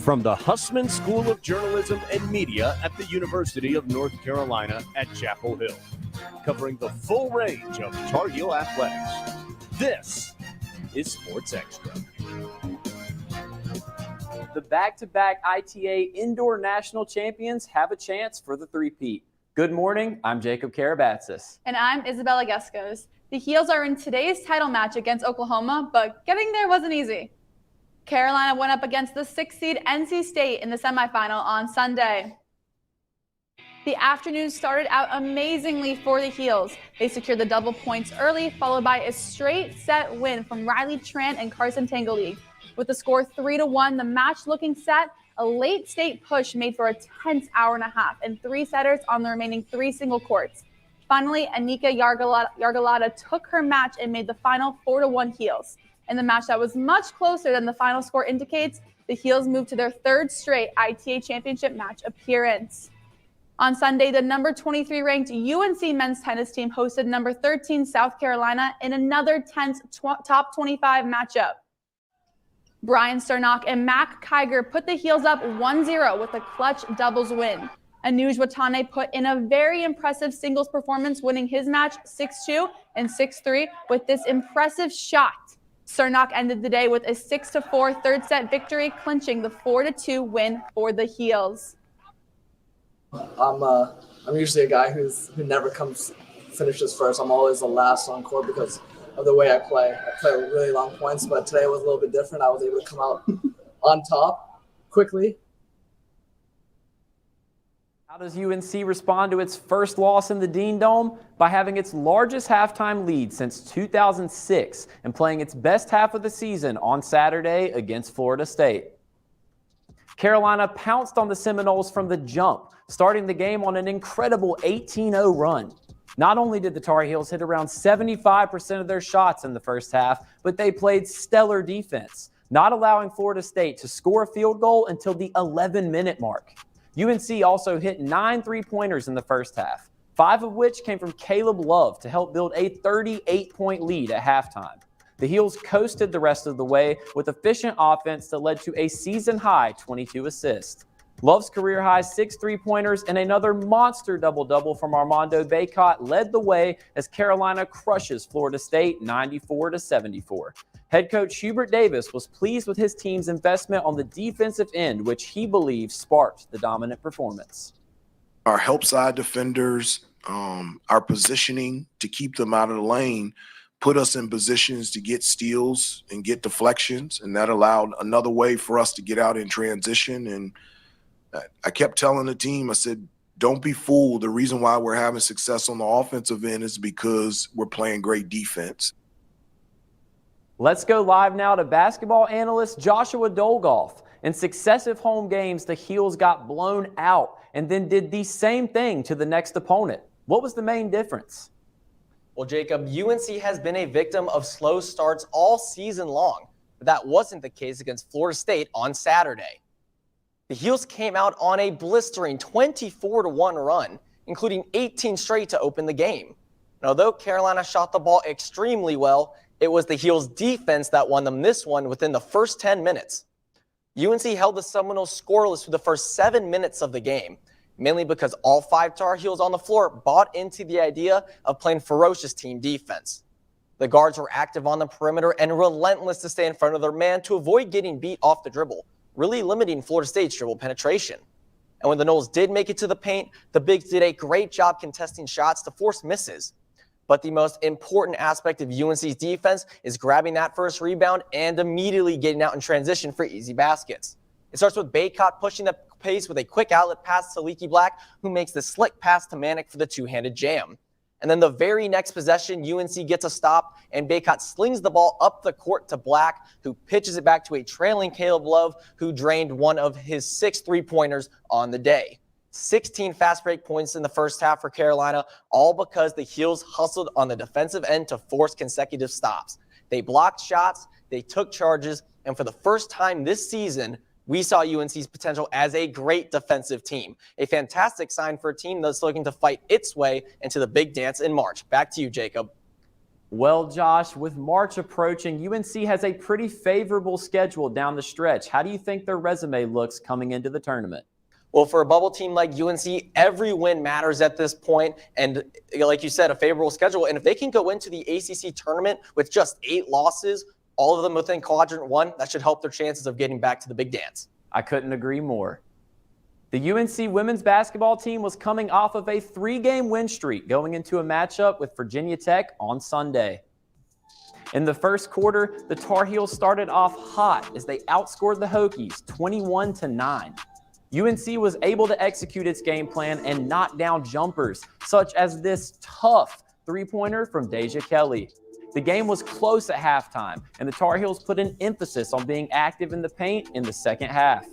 From the Hussman School of Journalism and Media at the University of North Carolina at Chapel Hill, covering the full range of Tar Heel athletics. This is Sports Extra. The back-to-back ITA Indoor National Champions have a chance for the three-peat. Good morning, I'm Jacob Karabatsis. And I'm Isabella Geskos. The Heels are in today's title match against Oklahoma, but getting there wasn't easy. Carolina went up against the 6th seed NC State in the semifinal on Sunday. The afternoon started out amazingly for the Heels. They secured the double points early, followed by a straight set win from Riley Tran and Carson Tangley. With the score 3-1, the match looking set, a late state push made for a tense hour and a half and three setters on the remaining three single courts. Finally, Anika Yargalata took her match and made the final 4-1 Heels. In the match that was much closer than the final score indicates, the Heels moved to their third straight ITA championship match appearance. On Sunday, the number 23 ranked UNC men's tennis team hosted number 13 South Carolina in another tense top 25 matchup. Brian Cernock and Mac Kiger put the Heels up 1-0 with a clutch doubles win. Anuj Watane put in a very impressive singles performance, winning his match 6-2 and 6-3 with this impressive shot. Cernock ended the day with a 6-4 third set victory, clinching the 4-2 win for the Heels. I'm usually a guy who never finishes first. I'm always the last on court because of the way I play. I play with really long points, but today was a little bit different. I was able to come out on top quickly. How does UNC respond to its first loss in the Dean Dome? By having its largest halftime lead since 2006 and playing its best half of the season on Saturday against Florida State. Carolina pounced on the Seminoles from the jump, starting the game on an incredible 18-0 run. Not only did the Tar Heels hit around 75% of their shots in the first half, but they played stellar defense, not allowing Florida State to score a field goal until the 11-minute mark. UNC also hit 9 three-pointers in the first half, 5 of which came from Caleb Love to help build a 38-point lead at halftime. The Heels coasted the rest of the way with efficient offense that led to a season-high 22 assists. Love's career-high 6 three-pointers and another monster double-double from Armando Bacot led the way as Carolina crushes Florida State 94-74. Head coach Hubert Davis was pleased with his team's investment on the defensive end, which he believes sparked the dominant performance. Our help side defenders, our positioning to keep them out of the lane, put us in positions to get steals and get deflections, and that allowed another way for us to get out in transition. And I kept telling the team, I said, don't be fooled. The reason why we're having success on the offensive end is because we're playing great defense. Let's go live now to basketball analyst Joshua Dolgoff. In successive home games, the Heels got blown out and then did the same thing to the next opponent. What was the main difference? Well, Jacob, UNC has been a victim of slow starts all season long, but that wasn't the case against Florida State on Saturday. The Heels came out on a blistering 24-1 run, including 18 straight to open the game. And although Carolina shot the ball extremely well, it was the Heels' defense that won them this one within the first 10 minutes. UNC held the Seminoles scoreless for the first 7 minutes of the game, mainly because all 5 Tar Heels on the floor bought into the idea of playing ferocious team defense. The guards were active on the perimeter and relentless to stay in front of their man to avoid getting beat off the dribble, really limiting Florida State's dribble penetration. And when the Noles did make it to the paint, the Bigs did a great job contesting shots to force misses. But the most important aspect of UNC's defense is grabbing that first rebound and immediately getting out in transition for easy baskets. It starts with Bacot pushing the pace with a quick outlet pass to Leaky Black, who makes the slick pass to Manick for the two-handed jam. And then the very next possession, UNC gets a stop, and Bacot slings the ball up the court to Black, who pitches it back to a trailing Caleb Love, who drained one of his 6 three-pointers on the day. 16 fast break points in the first half for Carolina, all because the Heels hustled on the defensive end to force consecutive stops. They blocked shots, they took charges, and for the first time this season, we saw UNC's potential as a great defensive team. A fantastic sign for a team that's looking to fight its way into the big dance in March. Back to you, Jacob. Well, Josh, with March approaching, UNC has a pretty favorable schedule down the stretch. How do you think their resume looks coming into the tournament? Well, for a bubble team like UNC, every win matters at this point. And like you said, a favorable schedule. And if they can go into the ACC tournament with just 8 losses, all of them within quadrant 1, that should help their chances of getting back to the big dance. I couldn't agree more. The UNC women's basketball team was coming off of a 3-game win streak going into a matchup with Virginia Tech on Sunday. In the first quarter, the Tar Heels started off hot as they outscored the Hokies 21-9. UNC was able to execute its game plan and knock down jumpers, such as this tough three-pointer from Deja Kelly. The game was close at halftime, and the Tar Heels put an emphasis on being active in the paint in the second half.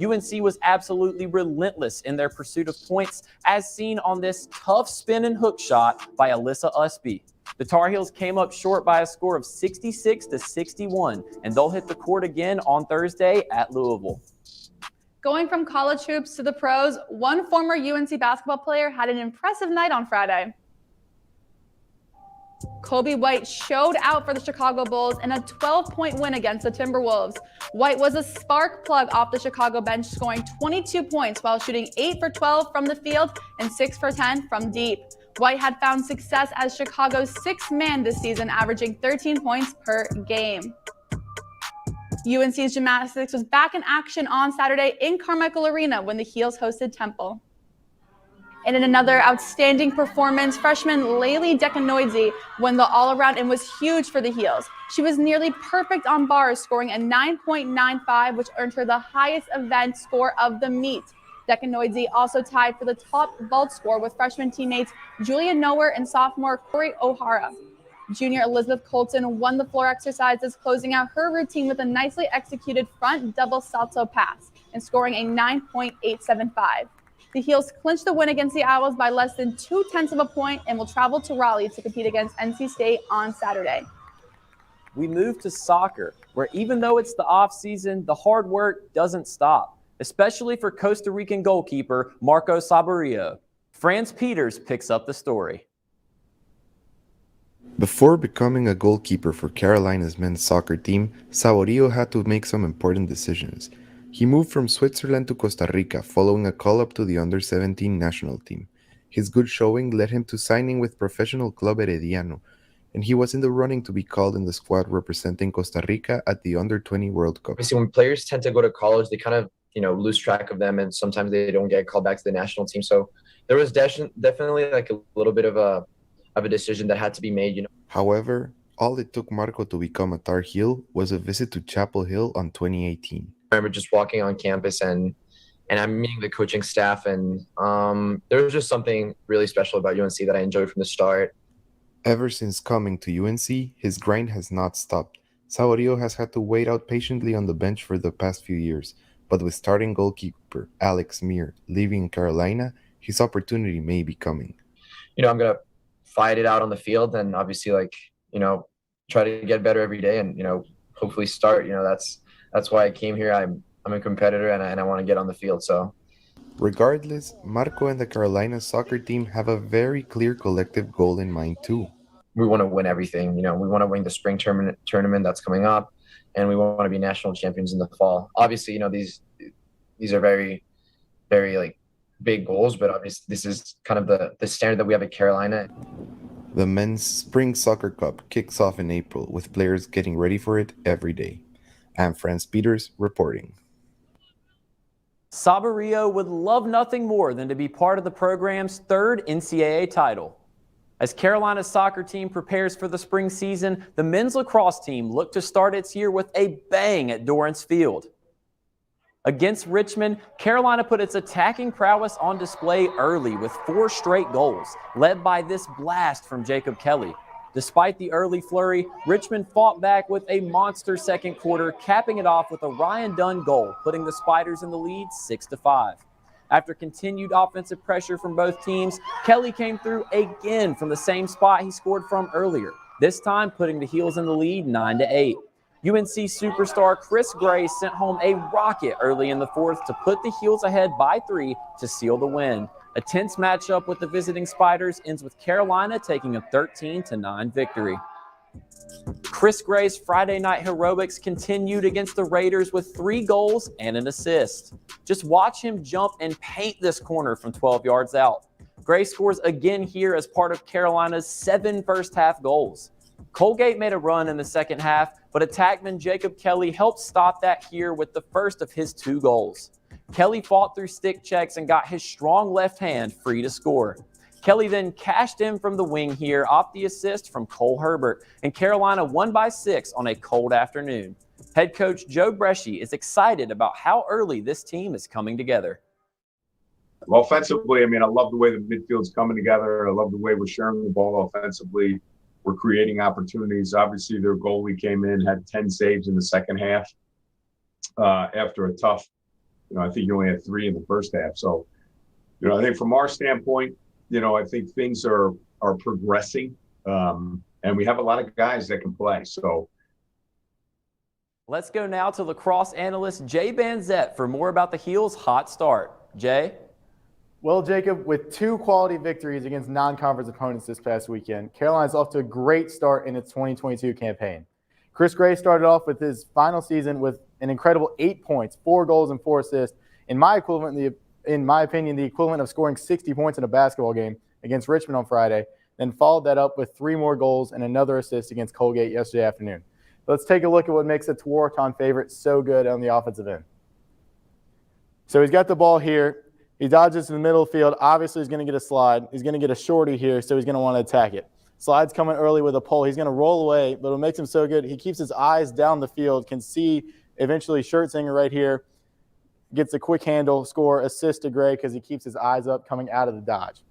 UNC was absolutely relentless in their pursuit of points, as seen on this tough spin and hook shot by Alyssa Usby. The Tar Heels came up short by a score of 66-61, and they'll hit the court again on Thursday at Louisville. Going from college hoops to the pros, one former UNC basketball player had an impressive night on Friday. Kobe White showed out for the Chicago Bulls in a 12-point win against the Timberwolves. White was a spark plug off the Chicago bench, scoring 22 points while shooting 8 for 12 from the field and 6 for 10 from deep. White had found success as Chicago's 6th man this season, averaging 13 points per game. UNC's Gymnastics was back in action on Saturday in Carmichael Arena when the Heels hosted Temple. And in another outstanding performance, freshman Laylee Dekanoidze won the all-around and was huge for the Heels. She was nearly perfect on bars, scoring a 9.95, which earned her the highest event score of the meet. Dekanoidze also tied for the top vault score with freshman teammates Julia Noer and sophomore Corey O'Hara. Junior Elizabeth Colton won the floor exercises, closing out her routine with a nicely executed front double salto pass and scoring a 9.875. The Heels clinched the win against the Owls by less than 0.2 of a point and will travel to Raleigh to compete against NC State on Saturday. We move to soccer, where even though it's the off-season, the hard work doesn't stop, especially for Costa Rican goalkeeper Marco Saborio. Franz Peters picks up the story. Before becoming a goalkeeper for Carolina's men's soccer team, Saborio had to make some important decisions. He moved from Switzerland to Costa Rica following a call-up to the under-17 national team. His good showing led him to signing with professional club Herediano, and he was in the running to be called in the squad representing Costa Rica at the Under-20 World Cup. Obviously, when players tend to go to college, they kind of, lose track of them, and sometimes they don't get called back to the national team. So there was definitely like a little bit of a decision that had to be made. However, all it took Marco to become a Tar Heel was a visit to Chapel Hill on 2018. I remember just walking on campus and I'm meeting the coaching staff, and there was just something really special about UNC that I enjoyed from the start. Ever since coming to UNC, his grind has not stopped. Saborio has had to wait out patiently on the bench for the past few years, but with starting goalkeeper Alex Meir leaving Carolina, his opportunity may be coming. I'm going to fight it out on the field and obviously try to get better every day and, hopefully start. That's why I came here. I'm a competitor and I want to get on the field. So regardless, Marco and the Carolina soccer team have a very clear collective goal in mind too. We want to win everything. We want to win the spring tournament that's coming up, and we want to be national champions in the fall. Obviously, these are very, very big goals, but obviously this is kind of the standard that we have at Carolina. The Men's Spring Soccer Cup kicks off in April with players getting ready for it every day. I'm Franz Peters reporting. Saborio would love nothing more than to be part of the program's 3rd NCAA title. As Carolina's soccer team prepares for the spring season, the men's lacrosse team looked to start its year with a bang at Dorrance Field. Against Richmond, Carolina put its attacking prowess on display early with 4 straight goals, led by this blast from Jacob Kelly. Despite the early flurry, Richmond fought back with a monster second quarter, capping it off with a Ryan Dunn goal, putting the Spiders in the lead 6-5. After continued offensive pressure from both teams, Kelly came through again from the same spot he scored from earlier, this time putting the Heels in the lead 9-8. UNC superstar Chris Gray sent home a rocket early in the 4th to put the Heels ahead by 3 to seal the win. A tense matchup with the visiting Spiders ends with Carolina taking a 13-9 victory. Chris Gray's Friday night heroics continued against the Raiders with 3 goals and an assist. Just watch him jump and paint this corner from 12 yards out. Gray scores again here as part of Carolina's 7 first-half goals. Colgate made a run in the second half, but attackman Jacob Kelly helped stop that here with the first of his 2 goals. Kelly fought through stick checks and got his strong left hand free to score. Kelly then cashed in from the wing here off the assist from Cole Herbert, and Carolina won by 6 on a cold afternoon. Head coach Joe Bresci is excited about how early this team is coming together. Well, offensively, I mean, I love the way the midfield's coming together. I love the way we're sharing the ball offensively. We're creating opportunities. Obviously, their goalie came in, had 10 saves in the second half after a tough, I think you only had 3 in the first half. So, I think from our standpoint, I think things are progressing, and we have a lot of guys that can play. So let's go now to lacrosse analyst Jay Banzette for more about the Heels' hot start. Jay? Well, Jacob, with 2 quality victories against non-conference opponents this past weekend, Carolina's off to a great start in its 2022 campaign. Chris Gray started off with his final season with an incredible 8 points, 4 goals, and 4 assists. In my opinion, the equivalent of scoring 60 points in a basketball game against Richmond on Friday, then followed that up with 3 more goals and another assist against Colgate yesterday afternoon. Let's take a look at what makes a Tewaaraton favorite so good on the offensive end. So he's got the ball here. He dodges in the middle of the field. Obviously, he's going to get a slide. He's going to get a shorty here, so he's going to want to attack it. Slide's coming early with a pull. He's going to roll away, but what makes him so good, he keeps his eyes down the field, can see eventually Schertzinger right here, gets a quick handle, score, assist to Gray because he keeps his eyes up coming out of the dodge.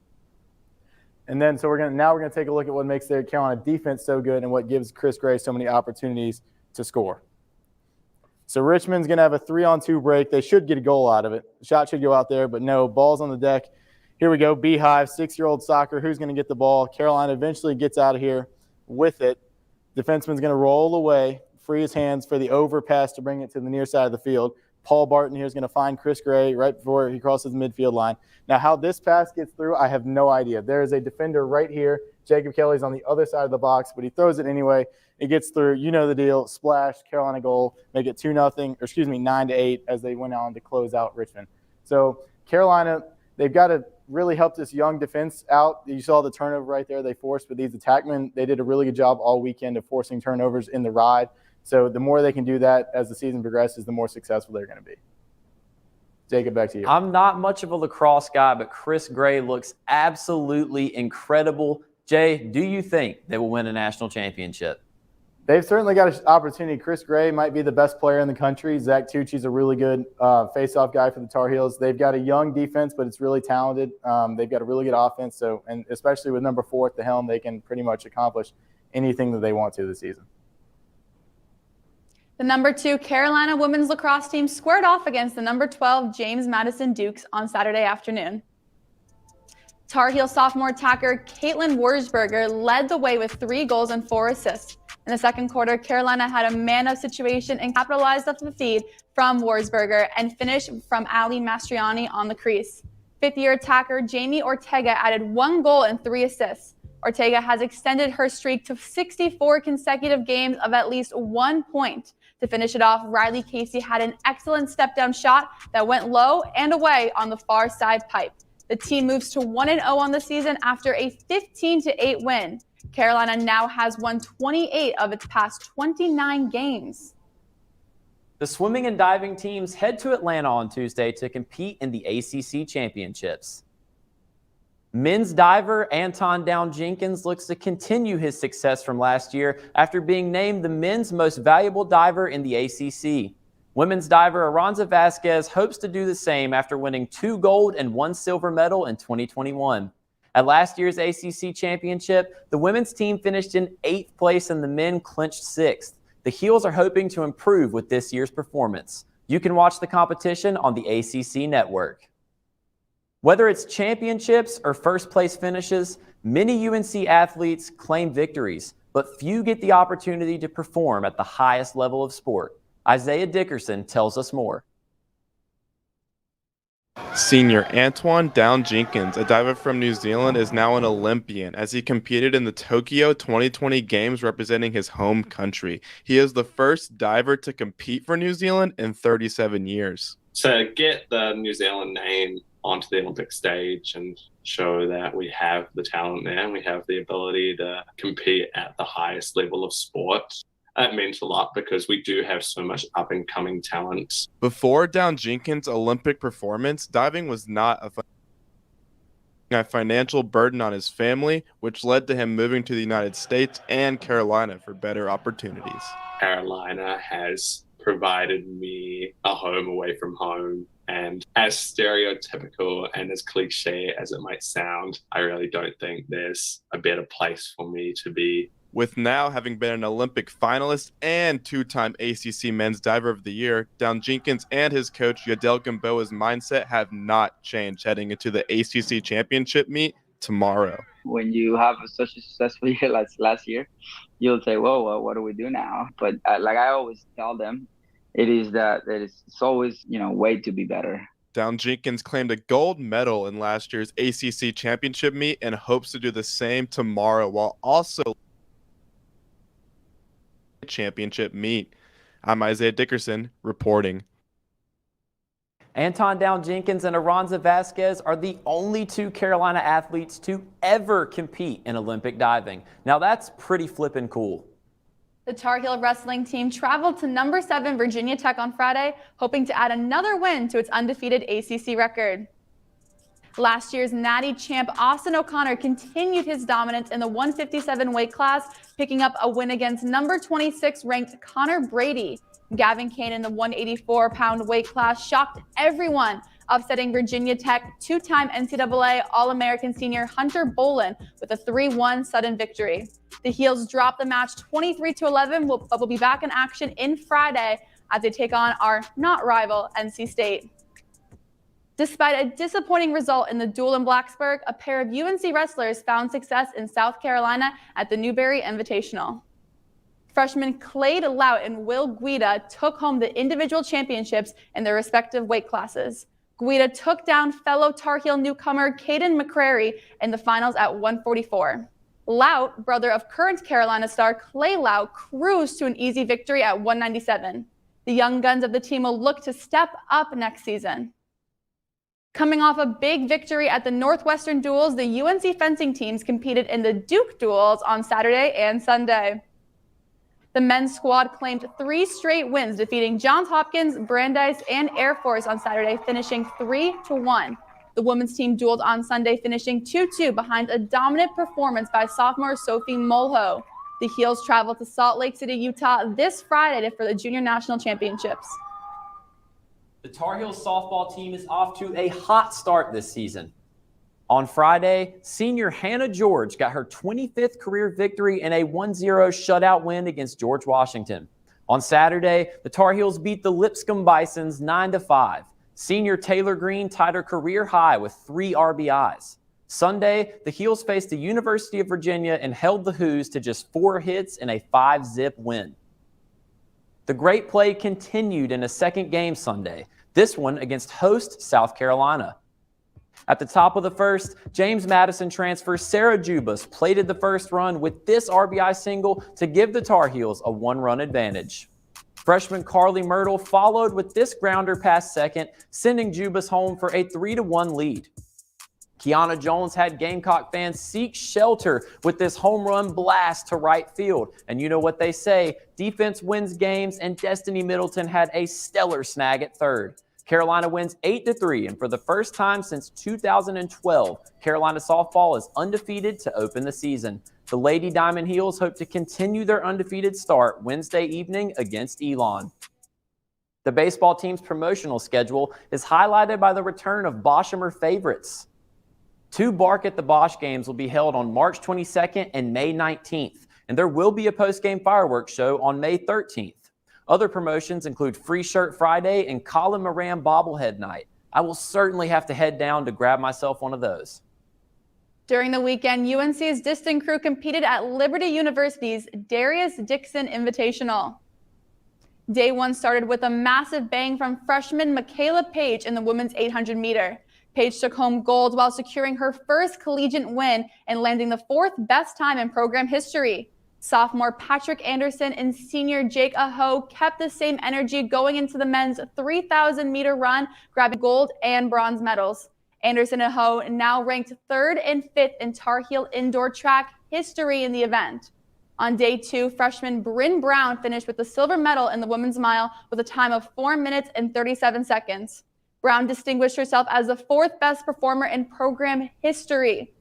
And then so we're going to take a look at what makes their Carolina defense so good and what gives Chris Gray so many opportunities to score. So Richmond's going to have a 3-on-2 break. They should get a goal out of it. The shot should go out there, but no, ball's on the deck. Here we go, Beehive, 6-year-old soccer. Who's going to get the ball? Carolina eventually gets out of here with it. Defenseman's going to roll away, free his hands for the overpass to bring it to the near side of the field. Paul Barton here is going to find Chris Gray right before he crosses the midfield line. Now, how this pass gets through, I have no idea. There is a defender right here. Jacob Kelly's on the other side of the box, but he throws it anyway. It gets through. You know the deal. Splash, Carolina goal, make it 9-8 as they went on to close out Richmond. So Carolina, they've got to really help this young defense out. You saw the turnover right there they forced, but these attackmen, they did a really good job all weekend of forcing turnovers in the ride. So the more they can do that as the season progresses, the more successful they're going to be. Jacob, back to you. I'm not much of a lacrosse guy, but Chris Gray looks absolutely incredible. Jay, do you think they will win a national championship? They've certainly got an opportunity. Chris Gray might be the best player in the country. Zach Tucci's a really good face-off guy for the Tar Heels. They've got a young defense, but it's really talented. They've got a really good offense. So, and especially with number 4 at the helm, they can pretty much accomplish anything that they want to this season. The number 2 Carolina women's lacrosse team squared off against the number 12 James Madison Dukes on Saturday afternoon. Tar Heel sophomore attacker Caitlin Wurzberger led the way with 3 goals and 4 assists. In the second quarter, Carolina had a man-up situation and capitalized off the feed from Wurzberger and finished from Ali Mastriani on the crease. 5th-year attacker Jamie Ortega added 1 goal and 3 assists. Ortega has extended her streak to 64 consecutive games of at least 1 point. To finish it off, Riley Casey had an excellent step-down shot that went low and away on the far side pipe. The team moves to 1-0 on the season after a 15-8 win. Carolina now has won 28 of its past 29 games. The swimming and diving teams head to Atlanta on Tuesday to compete in the ACC championships. Men's diver Anton Down-Jenkins looks to continue his success from last year after being named the men's most valuable diver in the ACC. Women's diver Aranza Vasquez hopes to do the same after winning 2 gold and 1 silver medal in 2021. At last year's ACC championship, the women's team finished in 8th place and the men clinched 6th. The Heels are hoping to improve with this year's performance. You can watch the competition on the ACC network. Whether it's championships or first place finishes, many UNC athletes claim victories, but few get the opportunity to perform at the highest level of sport. Isaiah Dickerson tells us more. Senior Antoine Down-Jenkins, a diver from New Zealand, is now an Olympian as he competed in the Tokyo 2020 Games representing his home country. He is the first diver to compete for New Zealand in 37 years. To get the New Zealand name onto the Olympic stage and show that we have the talent there and we have the ability to compete at the highest level of sport, it meant a lot because we do have so much up-and-coming talent. Before Down-Jenkins' Olympic performance, diving was not a financial burden on his family, which led to him moving to the United States and Carolina for better opportunities. Carolina has provided me a home away from home, and as stereotypical and as cliche as it might sound, I really don't think there's a better place for me to be. With now having been an Olympic finalist and two-time ACC Men's Diver of the Year, Down-Jenkins and his coach Yadel Gamboa's mindset have not changed heading into the ACC Championship meet tomorrow. When you have such a successful year like last year, you'll say, whoa, well, what do we do now? But like I always tell them, it's always, way to be better. Down-Jenkins claimed a gold medal in last year's ACC Championship meet and hopes to do the same tomorrow while also championship meet. I'm Isaiah Dickerson reporting. Anton Down-Jenkins and Aranza Vasquez are the only two Carolina athletes to ever compete in Olympic diving. Now that's pretty flippin' cool. The Tar Heel wrestling team traveled to number 7 Virginia Tech on Friday, hoping to add another win to its undefeated ACC record. Last year's Natty champ Austin O'Connor continued his dominance in the 157 weight class, picking up a win against number 26 ranked Connor Brady. Gavin Kane in the 184-pound weight class shocked everyone, upsetting Virginia Tech two-time NCAA All-American senior Hunter Bolin with a 3-1 sudden victory. The Heels dropped the match 23-11, but will be back in action in Friday as they take on our not rival NC State. Despite a disappointing result in the duel in Blacksburg, a pair of UNC wrestlers found success in South Carolina at the Newberry Invitational. Freshmen Clade Lout and Will Guida took home the individual championships in their respective weight classes. Guida took down fellow Tar Heel newcomer Caden McCrary in the finals at 144. Lout, brother of current Carolina star Clay Lout, cruised to an easy victory at 197. The young guns of the team will look to step up next season. Coming off a big victory at the Northwestern Duels, the UNC fencing teams competed in the Duke Duels on Saturday and Sunday. The men's squad claimed 3 straight wins, defeating Johns Hopkins, Brandeis, and Air Force on Saturday, finishing 3-1. The women's team dueled on Sunday, finishing 2-2 behind a dominant performance by sophomore Sophie Mulho. The Heels travel to Salt Lake City, Utah this Friday for the Junior National Championships. The Tar Heels softball team is off to a hot start this season. On Friday, senior Hannah George got her 25th career victory in a 1-0 shutout win against George Washington. On Saturday, the Tar Heels beat the Lipscomb Bisons 9-5. Senior Taylor Green tied her career high with 3 RBIs. Sunday, the Heels faced the University of Virginia and held the Hoos to just 4 hits in a 5-zip win. The great play continued in a second game Sunday, this one against host South Carolina. At the top of the first, James Madison transfer Sarah Jubas plated the first run with this RBI single to give the Tar Heels a 1-run advantage. Freshman Carly Myrtle followed with this grounder past second, sending Jubas home for a 3-1 lead. Kiana Jones had Gamecock fans seek shelter with this home run blast to right field. And you know what they say, defense wins games, and Destiny Middleton had a stellar snag at third. Carolina wins 8-3, and for the first time since 2012, Carolina softball is undefeated to open the season. The Lady Diamond Heels hope to continue their undefeated start Wednesday evening against Elon. The baseball team's promotional schedule is highlighted by the return of Boshemer favorites. 2 Bark at the Bosch games will be held on March 22nd and May 19th, and there will be a post-game fireworks show on May 13th. Other promotions include Free Shirt Friday and Colin Moran Bobblehead Night. I will certainly have to head down to grab myself one of those. During the weekend, UNC's distant crew competed at Liberty University's Darius Dixon Invitational. Day one started with a massive bang from freshman Michaela Page in the women's 800 meter. Page took home gold while securing her first collegiate win and landing the 4th best time in program history. Sophomore Patrick Anderson and senior Jake Aho kept the same energy going into the men's 3,000 meter run, grabbing gold and bronze medals. Anderson and Aho now ranked 3rd and 5th in Tar Heel indoor track history in the event. On day 2, freshman Bryn Brown finished with the silver medal in the women's mile with a time of 4 minutes and 37 seconds. Brown distinguished herself as the 4th best performer in program history.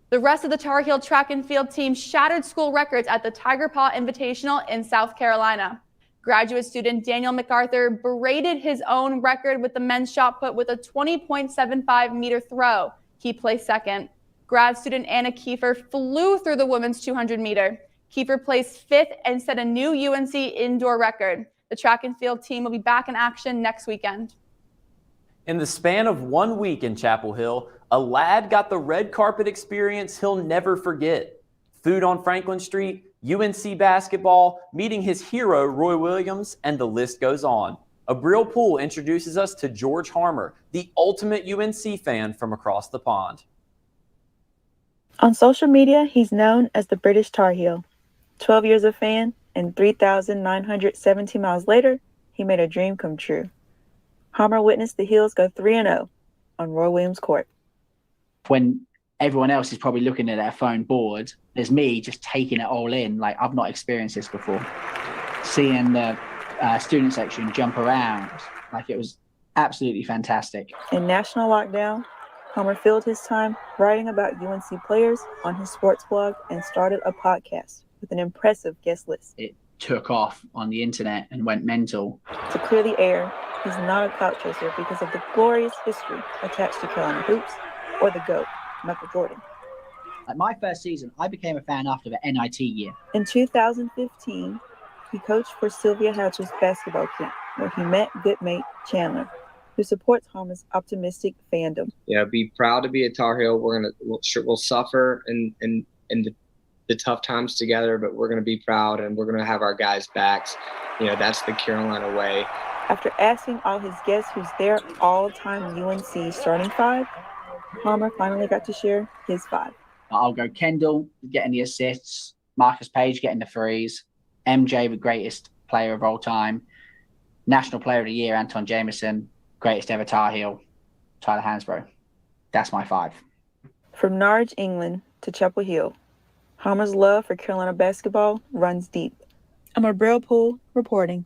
The rest of the Tar Heel track and field team shattered school records at the Tiger Paw Invitational in South Carolina. Graduate student Daniel MacArthur berated his own record with the men's shot put with a 20.75 meter throw. He placed 2nd. Grad student Anna Kiefer flew through the women's 200 meter. Kiefer placed 5th and set a new UNC indoor record. The track and field team will be back in action next weekend. In the span of 1 week in Chapel Hill, a lad got the red carpet experience he'll never forget. Food on Franklin Street, UNC basketball, meeting his hero Roy Williams, and the list goes on. Abril Poole introduces us to George Harmer, the ultimate UNC fan from across the pond. On social media, he's known as the British Tar Heel. 12 years of fan, and 3,917 miles later, he made a dream come true. Harmer witnessed the Heels go 3-0 on Roy Williams Court. When everyone else is probably looking at their phone bored, there's me just taking it all in. Like, I've not experienced this before. Seeing the student section jump around, like, it was absolutely fantastic. In national lockdown, Harmer filled his time writing about UNC players on his sports blog and started a podcast with an impressive guest list. It took off on the internet and went mental. To clear the air, he's not a clout chaser because of the glorious history attached to Carolina hoops or the GOAT, Michael Jordan. Like, my first season, I became a fan after the NIT year. In 2015, he coached for Sylvia Hatch's basketball camp, where he met good mate Chandler, who supports Harmer's optimistic fandom. Yeah, be proud to be a Tar Heel. We'll suffer in the tough times together, but we're gonna be proud and we're gonna have our guys' backs. You know, that's the Carolina way. After asking all his guests who's their all-time UNC starting 5, Harmer finally got to share his 5. I'll go Kendall getting the assists, Marcus Page getting the threes, MJ the greatest player of all time, National Player of the Year Anton Jameson, greatest ever Tar Heel, Tyler Hansbrough. That's my 5. From Norwich, England to Chapel Hill, Harmer's love for Carolina basketball runs deep. I'm Abril Poole reporting.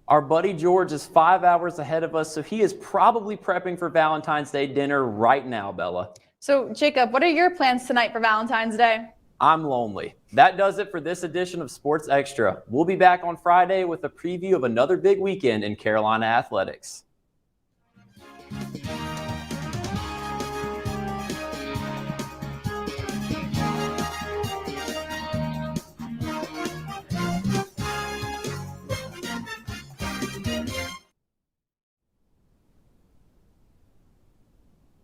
Our buddy George is 5 hours ahead of us, so he is probably prepping for Valentine's Day dinner right now, Bella. So, Jacob, what are your plans tonight for Valentine's Day? I'm lonely. That does it for this edition of Sports Extra. We'll be back on Friday with a preview of another big weekend in Carolina athletics.